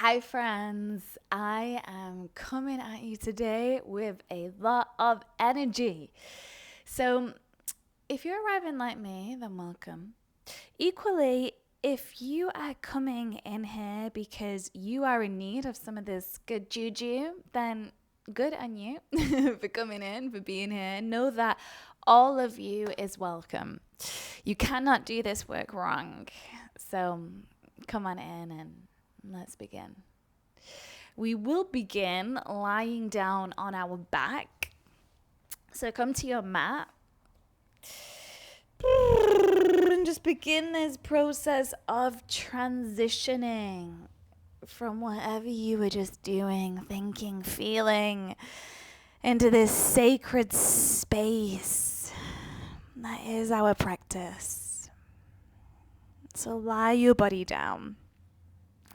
Hi friends, I am coming at you today with a lot of energy. So if you're arriving like me, then welcome. Equally, if you are coming in here because you are in need of some of this good juju, then good on you for coming in, for being here. Know that all of you is welcome. You cannot do this work wrong. So come on in and let's begin. We will begin lying down on our back. So come to your mat and just begin this process of transitioning from whatever you were just doing, thinking, feeling, into this sacred space that is our practice. So lie your body down.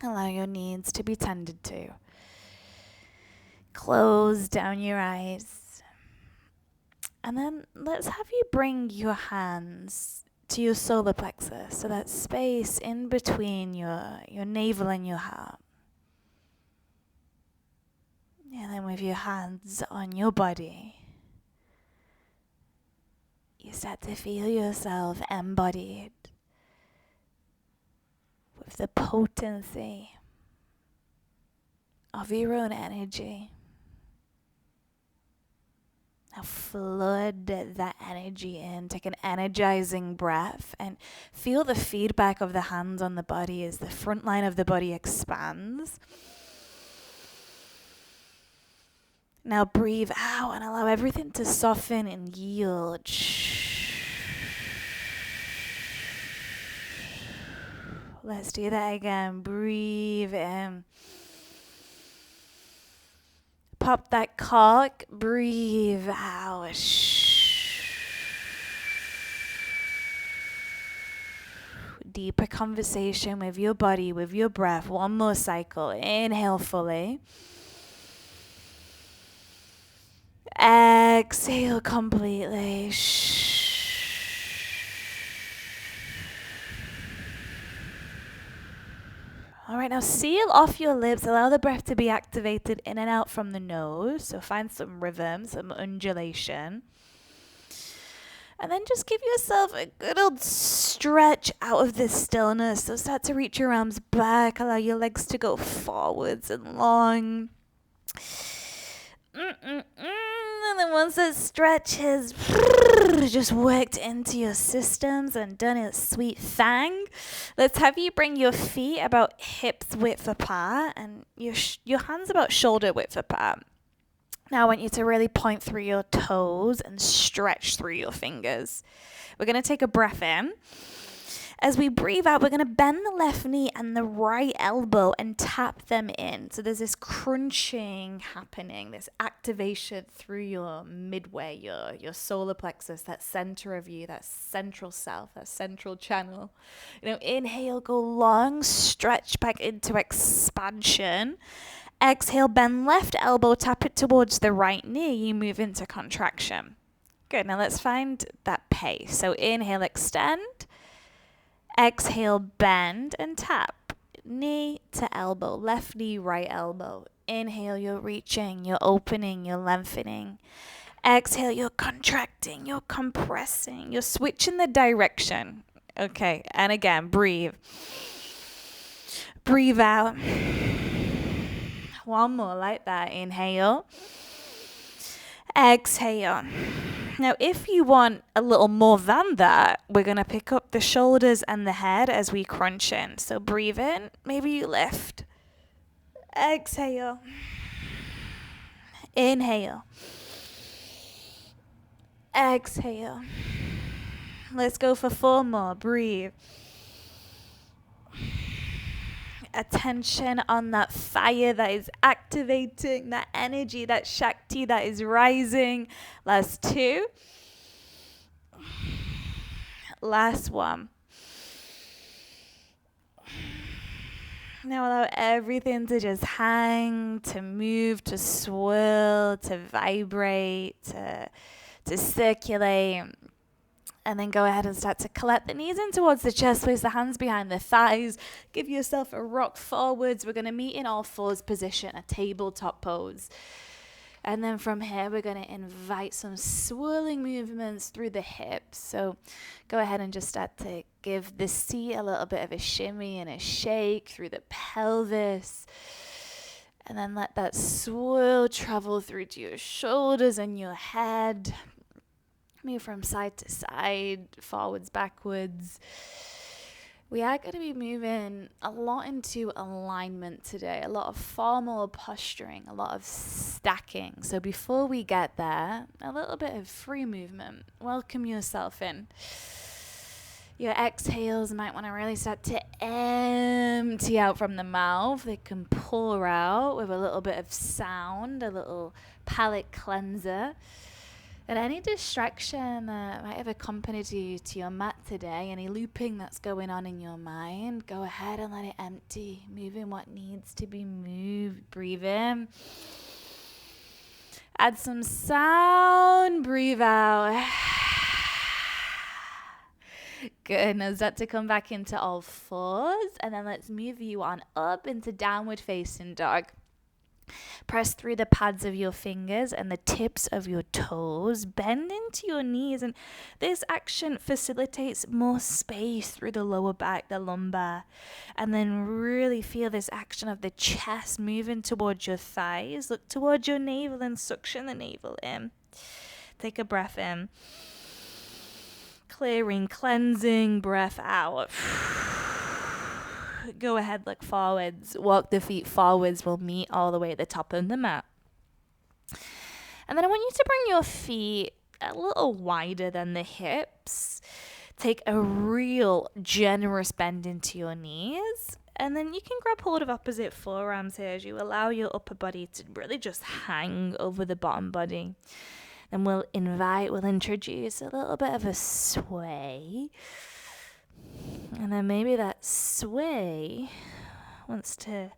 Allow your needs to be tended to. Close down your eyes. And then let's have you bring your hands to your solar plexus, so that space in between your navel and your heart. And then with your hands on your body, you start to feel yourself embodied with the potency of your own energy. Now flood that energy in. Take an energizing breath and feel the feedback of the hands on the body as the front line of the body expands. Now breathe out and allow everything to soften and yield. Let's do that again. Breathe in. Pop that cork. Breathe out. Deeper conversation with your body, with your breath. One more cycle. Inhale fully. Exhale completely. All right, now seal off your lips. Allow the breath to be activated in and out from the nose. So find some rhythm, some undulation. And then just give yourself a good old stretch out of this stillness. So start to reach your arms back. Allow your legs to go forwards and long. And then once that stretch has just worked into your systems and done its sweet thing, let's have you bring your feet about hips width apart and your hands about shoulder width apart. Now I want you to really point through your toes and stretch through your fingers. We're going to take a breath in. As we breathe out, we're going to bend the left knee and the right elbow and tap them in. So there's this crunching happening, this activation through your midway, your solar plexus, that center of you, that central self, that central channel. Inhale, go long, stretch back into expansion. Exhale, bend left elbow, tap it towards the right knee. You move into contraction. Good. Now let's find that pace. So inhale, extend. Exhale, bend and tap. Knee to elbow, left knee, right elbow. Inhale, you're reaching, you're opening, you're lengthening. Exhale, you're contracting, you're compressing, you're switching the direction. Okay, and again, breathe. Breathe out. One more like that. Inhale. Exhale. Now, if you want a little more than that, we're going to pick up the shoulders and the head as we crunch in. So breathe in. Maybe you lift. Exhale. Inhale. Exhale. Let's go for 4 more. Breathe. Attention on that fire that is activating, that energy, that Shakti that is rising. Last 2. Last 1. Now allow everything to just hang, to move, to swirl, to vibrate, to circulate. And then go ahead and start to collect the knees in towards the chest. Place the hands behind the thighs. Give yourself a rock forwards. We're going to meet in all fours position, a tabletop pose. And then from here, we're going to invite some swirling movements through the hips. So go ahead and just start to give the seat a little bit of a shimmy and a shake through the pelvis. And then let that swirl travel through to your shoulders and your head. Move from side to side, forwards, backwards. We are going to be moving a lot into alignment today, a lot of formal posturing, a lot of stacking. So before we get there, a little bit of free movement. Welcome yourself in. Your exhales might want to really start to empty out from the mouth. They can pour out with a little bit of sound, a little palate cleanser. And any distraction that might have accompanied you to your mat today, any looping that's going on in your mind, go ahead and let it empty. Move in what needs to be moved. Breathe in. Add some sound. Breathe out. Good. Now start to come back into all fours. And then let's move you on up into downward facing dog. Press through the pads of your fingers and the tips of your toes. Bend into your knees, and this action facilitates more space through the lower back, the lumbar. And then really feel this action of the chest moving towards your thighs. Look towards your navel and suction the navel in. Take a breath in. Clearing, cleansing, breath out. Go ahead, look forwards. Walk the feet forwards. We'll meet all the way at the top of the mat. And then I want you to bring your feet a little wider than the hips. Take a real generous bend into your knees. And then you can grab hold of opposite forearms here as you allow your upper body to really just hang over the bottom body. Then we'll introduce a little bit of a sway. And then maybe that sway wants to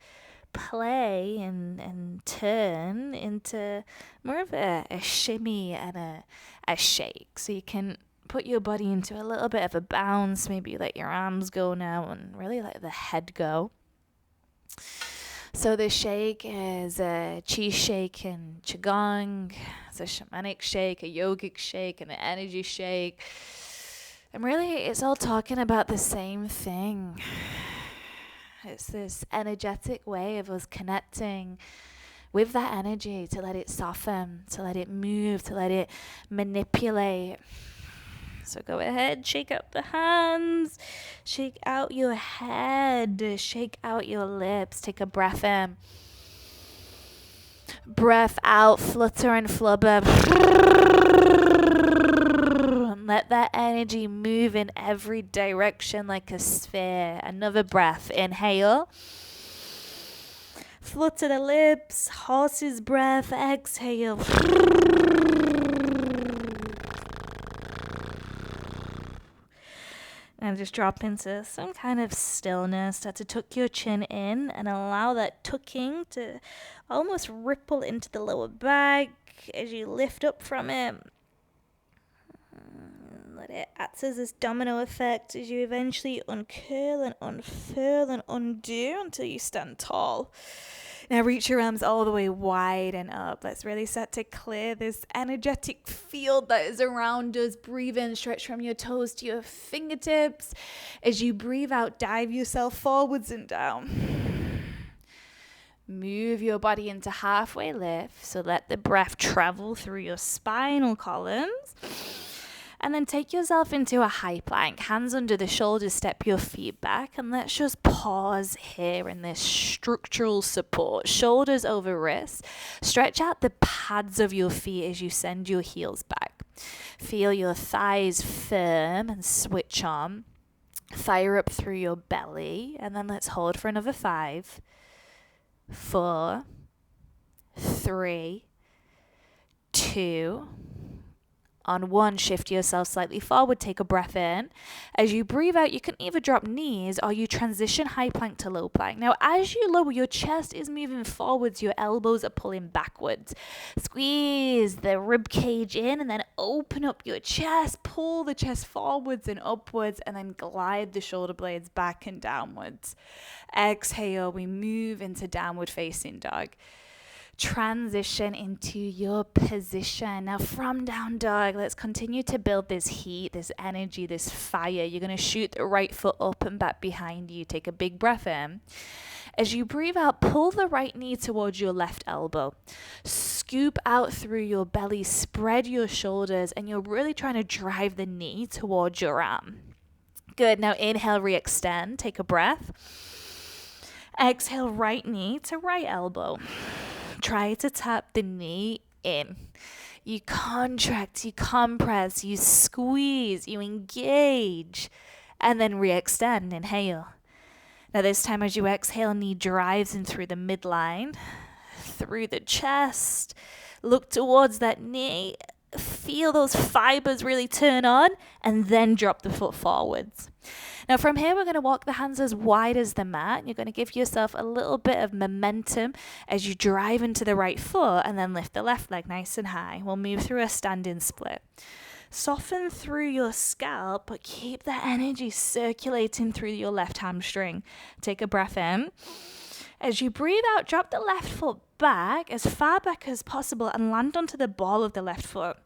play and turn into more of a shimmy and a shake. So you can put your body into a little bit of a bounce. Maybe let your arms go now and really let the head go. So the shake is a chi shake in Qigong. It's a shamanic shake, a yogic shake, and an energy shake. And really, it's all talking about the same thing. It's this energetic way of us connecting with that energy to let it soften, to let it move, to let it manipulate. So go ahead, shake out the hands, shake out your head, shake out your lips. Take a breath in. Breath out, flutter and flubber. Let that energy move in every direction like a sphere. Another breath. Inhale. Flutter the lips. Horse's breath. Exhale. And just drop into some kind of stillness. Start to tuck your chin in and allow that tucking to almost ripple into the lower back as you lift up from it. Let it act as this domino effect as you eventually uncurl and unfurl and undo until you stand tall. Now reach your arms all the way wide and up. Let's really start to clear this energetic field that is around us. Breathe in, stretch from your toes to your fingertips. As you breathe out, dive yourself forwards and down. Move your body into halfway lift. So let the breath travel through your spinal columns. And then take yourself into a high plank. Hands under the shoulders, step your feet back. And let's just pause here in this structural support. Shoulders over wrists. Stretch out the pads of your feet as you send your heels back. Feel your thighs firm and switch on. Fire up through your belly. And then let's hold for another 5, 4, 3, 2, On 1, shift yourself slightly forward, take a breath in. As you breathe out, you can either drop knees or you transition high plank to low plank. Now, as you lower, your chest is moving forwards, your elbows are pulling backwards. Squeeze the rib cage in and then open up your chest, pull the chest forwards and upwards, and then glide the shoulder blades back and downwards. Exhale, we move into downward facing dog. Transition into your position. Now from down dog, let's continue to build this heat, this energy, this fire. You're going to shoot the right foot up and back behind you. Take a big breath in. As you breathe out, pull the right knee towards your left elbow. Scoop out through your belly, spread your shoulders, and you're really trying to drive the knee towards your arm. Good. Now inhale, re-extend. Take a breath. Exhale, right knee to right elbow. Try to tap the knee in. You contract, you compress, you squeeze, you engage, and then re-extend. Inhale. Now this time as you exhale, knee drives in through the midline, through the chest. Look towards that knee. Feel those fibers really turn on, and then drop the foot forwards. Now from here, we're going to walk the hands as wide as the mat. You're going to give yourself a little bit of momentum as you drive into the right foot and then lift the left leg nice and high. We'll move through a standing split. Soften through your scalp, but keep the energy circulating through your left hamstring. Take a breath in. As you breathe out, drop the left foot back as far back as possible and land onto the ball of the left foot.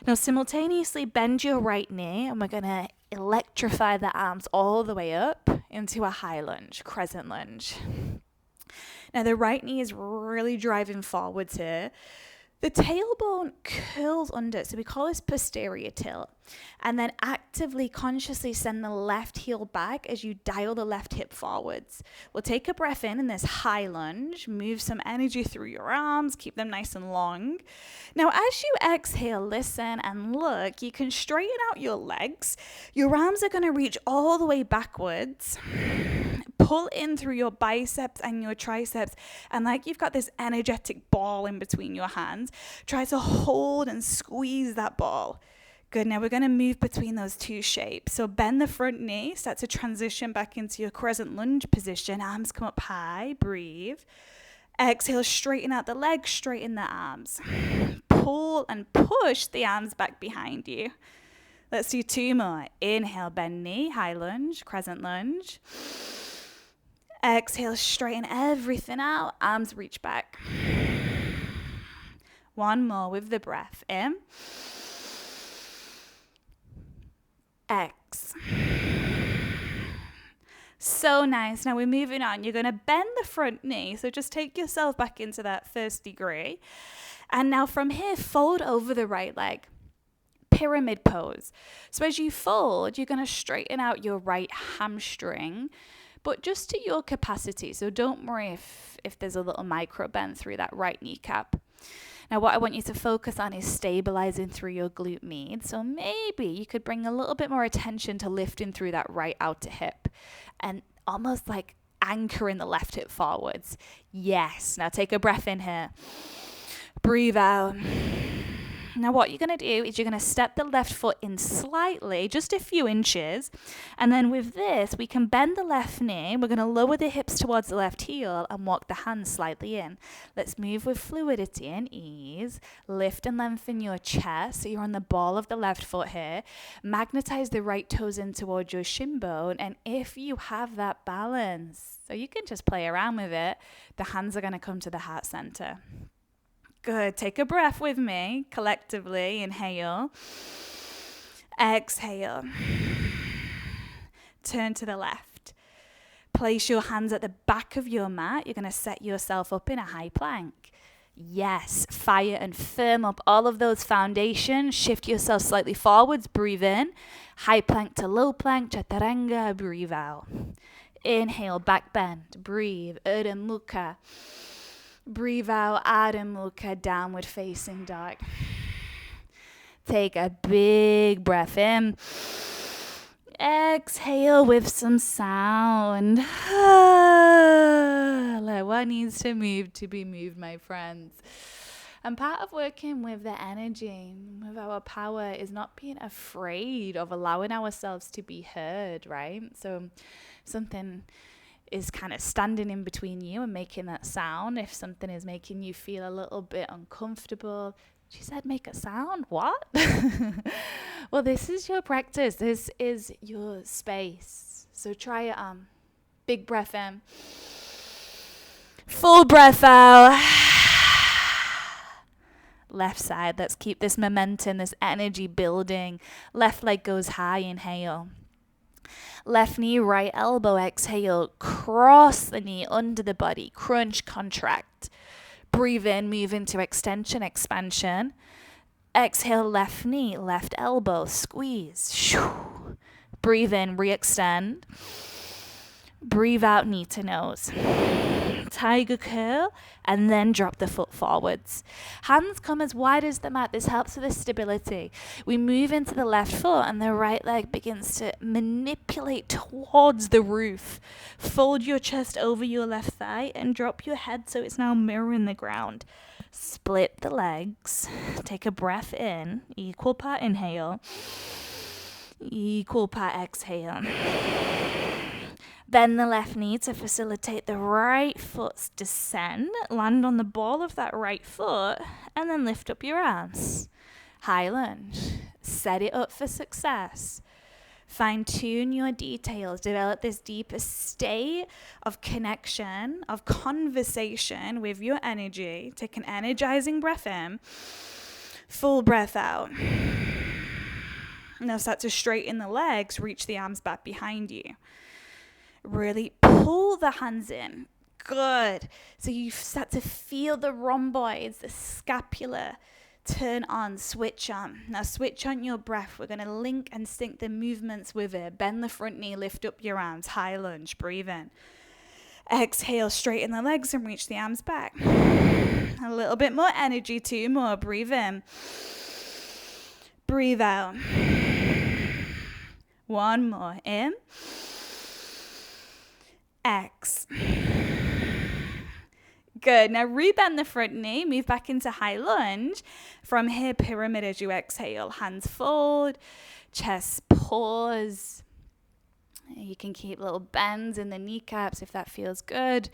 Now simultaneously bend your right knee, and we're going to electrify the arms all the way up into a high lunge, crescent lunge. Now the right knee is really driving forwards here. The tailbone curls under, so we call this posterior tilt. And then actively, consciously send the left heel back as you dial the left hip forwards. We'll take a breath in this high lunge, move some energy through your arms, keep them nice and long. Now, as you exhale, listen and look, you can straighten out your legs. Your arms are going to reach all the way backwards. Pull in through your biceps and your triceps, and like you've got this energetic ball in between your hands, try to hold and squeeze that ball. Good. Now we're going to move between those two shapes. So bend the front knee, start to transition back into your crescent lunge position. Arms come up high, breathe. Exhale, straighten out the legs, straighten the arms. Pull and push the arms back behind you. Let's do 2 more. Inhale, bend knee, high lunge, crescent lunge. Exhale, straighten everything out. Arms reach back. 1 more with the breath. In. X. So nice. Now we're moving on. You're going to bend the front knee. So just take yourself back into that first degree. And now from here, fold over the right leg. Pyramid pose. So as you fold, you're going to straighten out your right hamstring, but just to your capacity. So don't worry if there's a little micro bend through that right kneecap. Now what I want you to focus on is stabilizing through your glute med. So maybe you could bring a little bit more attention to lifting through that right outer hip and almost like anchoring the left hip forwards. Yes. Now take a breath in here. Breathe out. Now what you're going to do is you're going to step the left foot in slightly, just a few inches. And then with this, we can bend the left knee. We're going to lower the hips towards the left heel and walk the hands slightly in. Let's move with fluidity and ease. Lift and lengthen your chest. So you're on the ball of the left foot here. Magnetize the right toes in towards your shin bone. And if you have that balance, so you can just play around with it, the hands are going to come to the heart center. Good. Take a breath with me. Collectively, inhale. Exhale. Turn to the left. Place your hands at the back of your mat. You're going to set yourself up in a high plank. Yes. Fire and firm up all of those foundations. Shift yourself slightly forwards. Breathe in. High plank to low plank. Chaturanga. Breathe out. Inhale. Back bend. Breathe. Urdhva Mukha. Breathe out, Adho Mukha, downward facing dog. Take a big breath in. Exhale with some sound. Let what needs to move to be moved, my friends. And part of working with the energy, with our power, is not being afraid of allowing ourselves to be heard, right? So something is kind of standing in between you and making that sound. If something is making you feel a little bit uncomfortable, she said, make a sound. What? Well, this is your practice. This is your space. So try it on. Big breath in. Full breath out. Left side. Let's keep this momentum, this energy building. Left leg goes high. Inhale. Left knee, right elbow, exhale. Cross the knee under the body. Crunch, contract. Breathe in, move into extension, expansion. Exhale, left knee, left elbow, squeeze. Breathe in, re-extend. Breathe out, knee to nose. Tiger curl, and then drop the foot forwards. Hands come as wide as the mat. This helps with the stability. We move into the left foot, and the right leg begins to manipulate towards the roof. Fold your chest over your left thigh and drop your head so it's now mirroring the ground. Split the legs. Take a breath in. Equal part inhale. Equal part exhale. Bend the left knee to facilitate the right foot's descent. Land on the ball of that right foot and then lift up your arms. High lunge. Set it up for success. Fine-tune your details. Develop this deeper state of connection, of conversation with your energy. Take an energizing breath in. Full breath out. Now start to straighten the legs. Reach the arms back behind you. Really pull the hands in. Good. So you start to feel the rhomboids, the scapula. Turn on, switch on. Now switch on your breath. We're going to link and sync the movements with it. Bend the front knee, lift up your arms. High lunge, breathe in. Exhale, straighten the legs and reach the arms back. A little bit more energy, 2 more. Breathe in. Breathe out. 1 more. In. X. Good. Now rebend the front knee. Move back into high lunge. From here, pyramid as you exhale. Hands fold. Chest pause. You can keep little bends in the kneecaps if that feels good.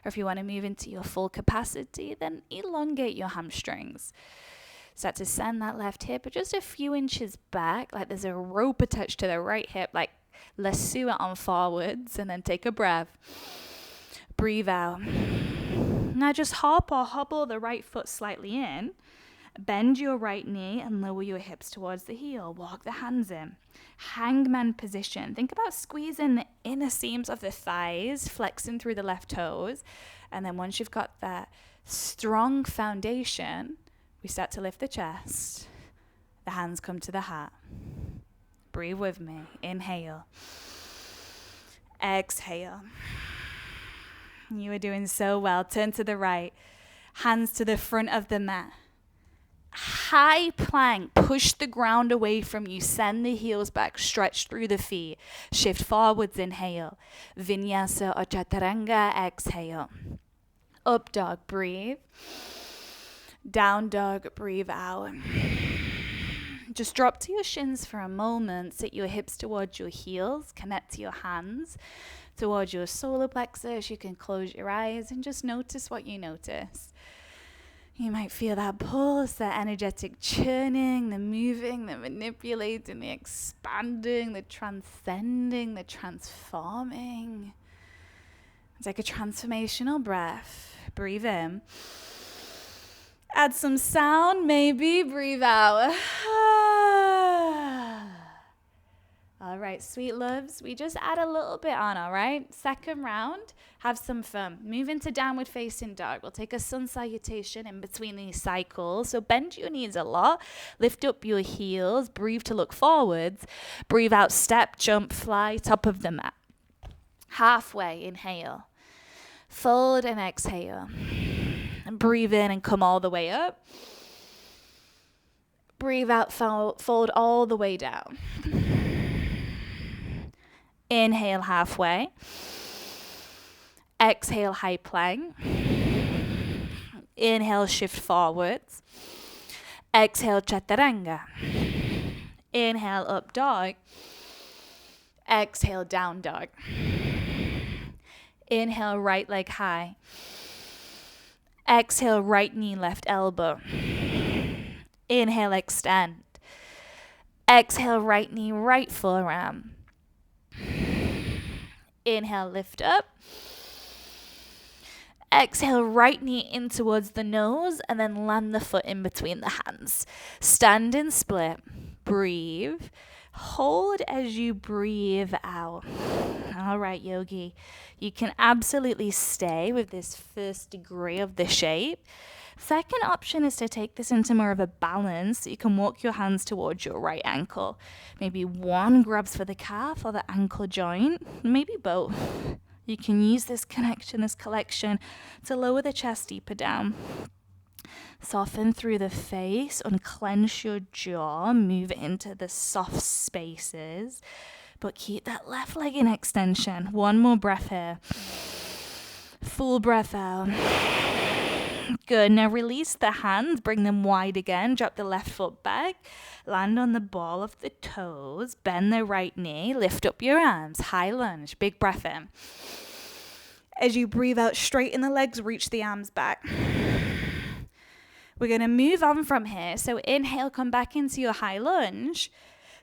Or if you want to move into your full capacity, then elongate your hamstrings. Start to send that left hip just a few inches back, like there's a rope attached to the right hip, like lasso it on forwards, and then take a breath. Breathe out. Now just hop or hobble the right foot slightly in. Bend your right knee and lower your hips towards the heel. Walk the hands in. Hangman position. Think about squeezing the inner seams of the thighs, flexing through the left toes. And then once you've got that strong foundation, we start to lift the chest. The hands come to the heart. Breathe with me. Inhale. Exhale. You are doing so well. Turn to the right. Hands to the front of the mat. High plank. Push the ground away from you. Send the heels back. Stretch through the feet. Shift forwards. Inhale. Vinyasa or chaturanga. Exhale. Up dog. Breathe. Down dog. Breathe out. Just drop to your shins for a moment. Sit your hips towards your heels. Connect to your hands towards your solar plexus. You can close your eyes and just notice what you notice. You might feel that pulse, that energetic churning, the moving, the manipulating, the expanding, the transcending, the transforming. Take a transformational breath. Breathe in. Add some sound, maybe. Breathe out. All right, sweet loves, we just add a little bit on, all right? Second round, have some fun. Move into downward facing dog. We'll take a sun salutation in between these cycles. So bend your knees a lot. Lift up your heels. Breathe to look forwards. Breathe out, step, jump, fly, top of the mat. Halfway, inhale. Fold and exhale. And breathe in and come all the way up. Breathe out, fold all the way down. Inhale halfway. Exhale high plank. Inhale, shift forwards. Exhale, chaturanga. Inhale, up dog. Exhale, down dog. Inhale, right leg high. Exhale, right knee, left elbow. Inhale, extend. Exhale, right knee, right forearm. Inhale, lift up. Exhale, right knee in towards the nose and then land the foot in between the hands. Stand in split. Breathe. Hold as you breathe out. All right, yogi. You can absolutely stay with this first degree of the shape. Second option is to take this into more of a balance. So you can walk your hands towards your right ankle. Maybe one grabs for the calf or the ankle joint, maybe both. You can use this connection, this collection, to lower the chest deeper down. Soften through the face, unclench your jaw, move into the soft spaces, but keep that left leg in extension. One more breath here. Full breath out. Good. Now release the hands, bring them wide again, drop the left foot back, land on the ball of the toes, bend the right knee, lift up your arms, high lunge, big breath in. As you breathe out, straighten the legs, reach the arms back. We're going to move on from here. So inhale, come back into your high lunge.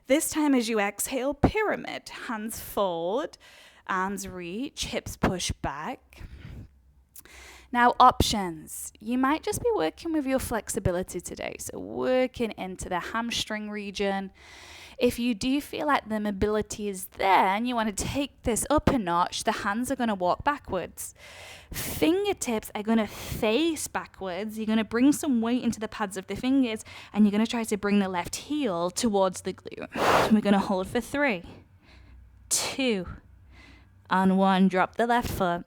This time as you exhale, pyramid, hands fold, arms reach, hips push back. Now options. You might just be working with your flexibility today. So working into the hamstring region. If you do feel like the mobility is there and you want to take this up a notch, the hands are going to walk backwards. Fingertips are going to face backwards. You're going to bring some weight into the pads of the fingers and you're going to try to bring the left heel towards the glute. We're going to hold for 3, 2, and 1. Drop the left foot.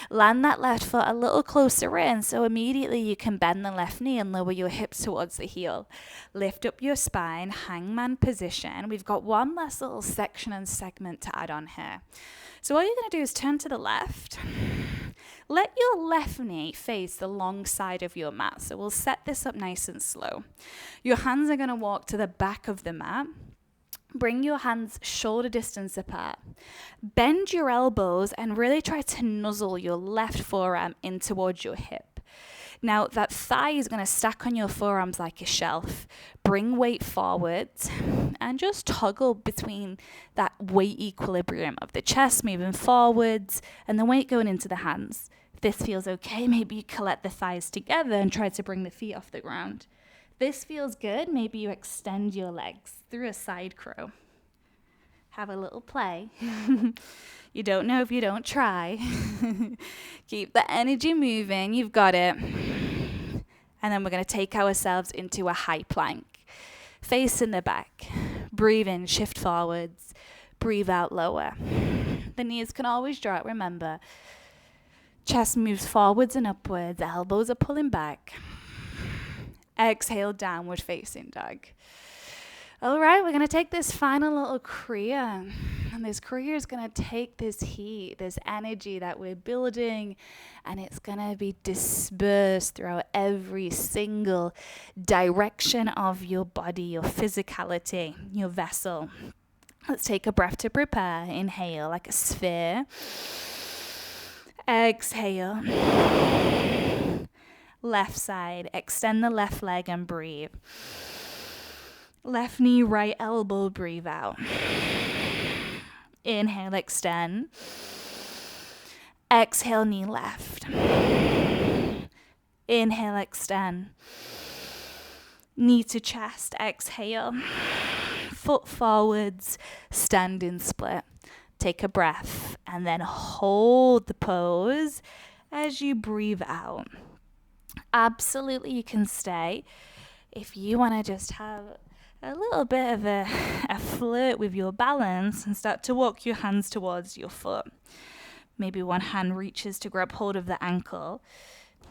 Land that left foot a little closer in, so immediately you can bend the left knee and lower your hips towards the heel. Lift up your spine, hangman position. We've got one last little section and segment to add on here. So all you're going to do is turn to the left. Let your left knee face the long side of your mat. So we'll set this up nice and slow. Your hands are going to walk to the back of the mat. Bring your hands shoulder distance apart. Bend your elbows and really try to nuzzle your left forearm in towards your hip. Now that thigh is going to stack on your forearms like a shelf. Bring weight forwards and just toggle between that weight equilibrium of the chest moving forwards and the weight going into the hands. If this feels okay, maybe you collect the thighs together and try to bring the feet off the ground. This feels good. Maybe you extend your legs through a side crow. Have a little play. You don't know if you don't try. Keep the energy moving. You've got it. And then we're going to take ourselves into a high plank. Face in the back. Breathe in, shift forwards. Breathe out, lower. The knees can always drop, remember. Chest moves forwards and upwards. Elbows are pulling back. Exhale, downward facing dog. All right, we're going to take this final little kriya. And this kriya is going to take this heat, this energy that we're building, and it's going to be dispersed throughout every single direction of your body, your physicality, your vessel. Let's take a breath to prepare. Inhale like a sphere. Exhale. Left side, extend the left leg and breathe. Left knee, right elbow, breathe out. Inhale, extend. Exhale, knee left. Inhale, extend. Knee to chest, exhale. Foot forwards, stand in split. Take a breath and then hold the pose as you breathe out. Absolutely, you can stay. If you want to just have a little bit of a flirt with your balance and start to walk your hands towards your foot. Maybe one hand reaches to grab hold of the ankle.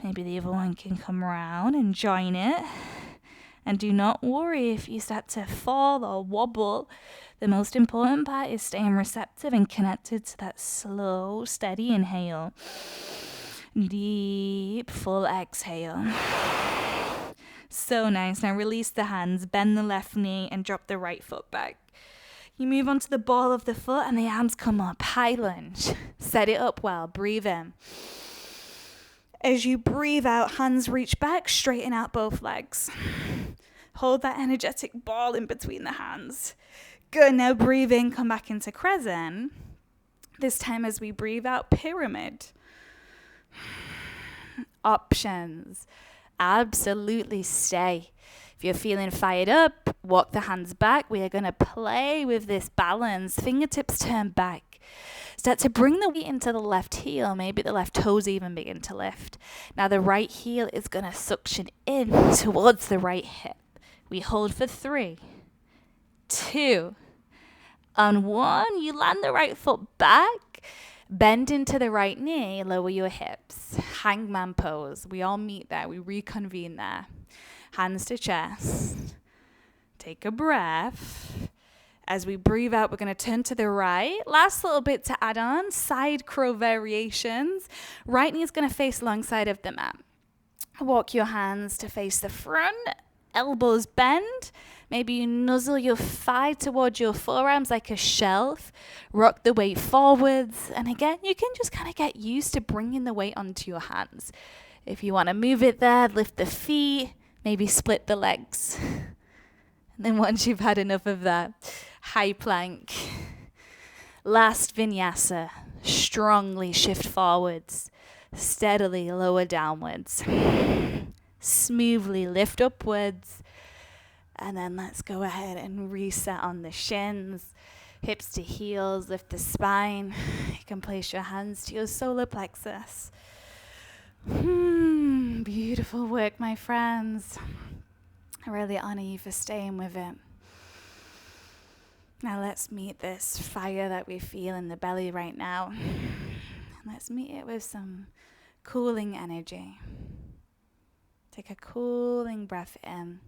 Maybe the other one can come around and join it. And do not worry if you start to fall or wobble. The most important part is staying receptive and connected to that slow, steady inhale. Deep, full exhale. So nice. Now release the hands, bend the left knee and drop the right foot back. You move onto the ball of the foot and the arms come up. High lunge. Set it up well. Breathe in. As you breathe out, hands reach back, straighten out both legs. Hold that energetic ball in between the hands. Good. Now breathe in, come back into crescent. This time as we breathe out, pyramid. Options. Absolutely stay. If you're feeling fired up, walk the hands back. We are going to play with this balance. Fingertips turn back. Start to bring the weight into the left heel. Maybe the left toes even begin to lift. Now the right heel is going to suction in towards the right hip. We hold for 3, 2, and 1. You land the right foot back. Bend into the right knee, lower your hips. Hangman pose. We all meet there. We reconvene there. Hands to chest. Take a breath. As we breathe out, we're going to turn to the right. Last little bit to add on, side crow variations. Right knee is going to face alongside of the mat. Walk your hands to face the front. Elbows bend. Maybe you nuzzle your thigh towards your forearms like a shelf. Rock the weight forwards. And again, you can just kind of get used to bringing the weight onto your hands. If you want to move it there, lift the feet. Maybe split the legs. And then once you've had enough of that, high plank. Last vinyasa. Strongly shift forwards. Steadily lower downwards. Smoothly lift upwards. And then let's go ahead and reset on the shins. Hips to heels, lift the spine. You can place your hands to your solar plexus. Beautiful work, my friends. I really honor you for staying with it. Now let's meet this fire that we feel in the belly right now. Let's meet it with some cooling energy. Take a cooling breath in.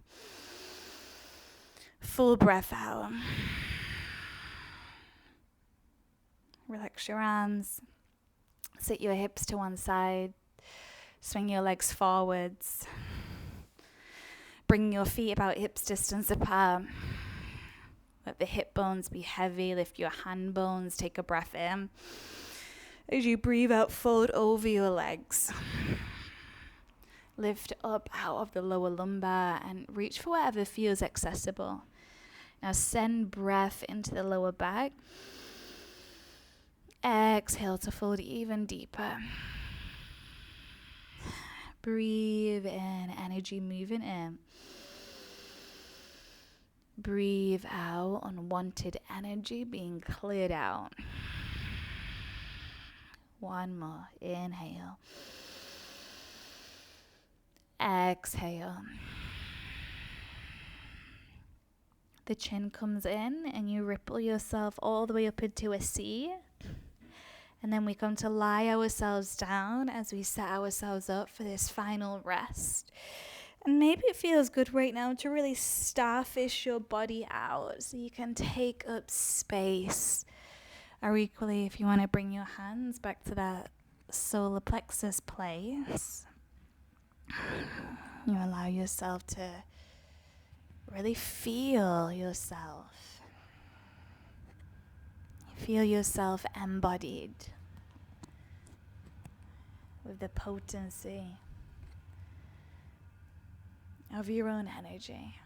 Full breath out. Relax your arms. Sit your hips to one side. Swing your legs forwards. Bring your feet about hips distance apart. Let the hip bones be heavy. Lift your hand bones. Take a breath in. As you breathe out, fold over your legs. Lift up out of the lower lumbar and reach for whatever feels accessible. Now send breath into the lower back. Exhale to fold even deeper. Breathe in, energy moving in. Breathe out, unwanted energy being cleared out. One more, inhale. Exhale. The chin comes in and you ripple yourself all the way up into a C. And then we come to lie ourselves down as we set ourselves up for this final rest. And maybe it feels good right now to really starfish your body out so you can take up space. Or equally, if you want to bring your hands back to that solar plexus place, you allow yourself to really feel yourself. Feel yourself embodied with the potency of your own energy.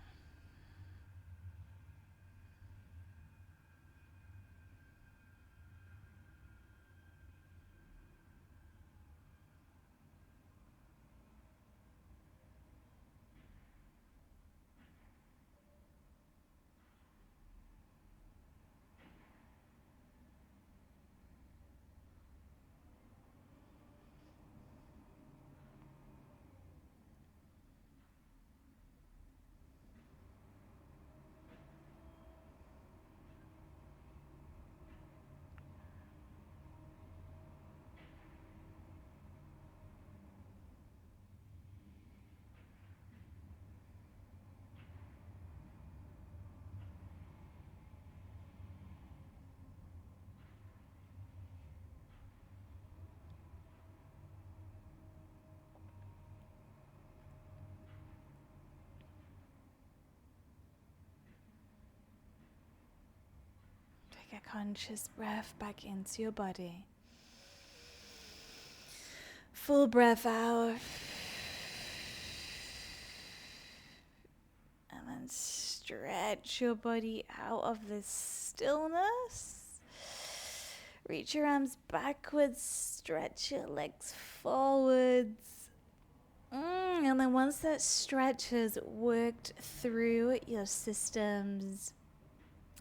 Take a conscious breath back into your body. Full breath out. And then stretch your body out of this stillness. Reach your arms backwards, stretch your legs forwards. And then once that stretch has worked through your systems,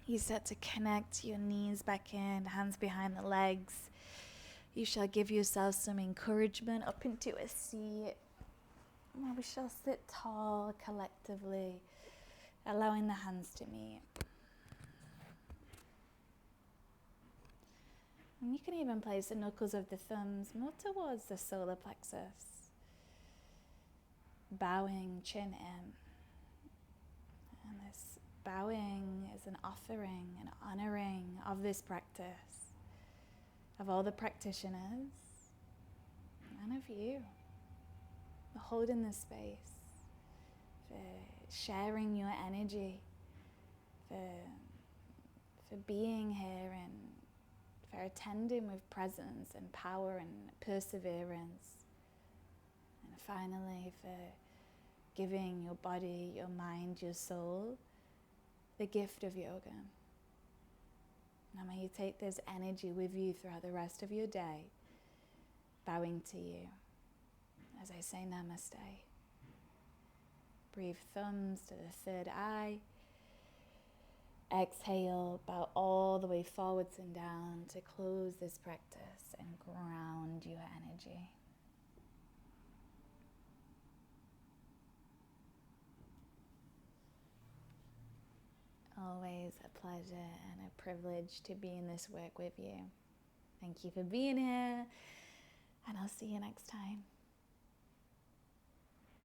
you start to connect your knees back in, hands behind the legs. You shall give yourself some encouragement up into a seat. We shall sit tall collectively, allowing the hands to meet. And you can even place the knuckles of the thumbs more towards the solar plexus. Bowing, chin in. And this bowing is an offering, an honoring of this practice, of all the practitioners, and of you, for holding this space, for sharing your energy, for being here and for attending with presence and power and perseverance. And finally, for giving your body, your mind, your soul the gift of yoga. Now may you take this energy with you throughout the rest of your day, bowing to you as I say namaste. Breathe thumbs to the third eye. Exhale, bow all the way forwards and down to close this practice and ground your energy. Always a pleasure and a privilege to be in this work with you. Thank you for being here, and I'll see you next time.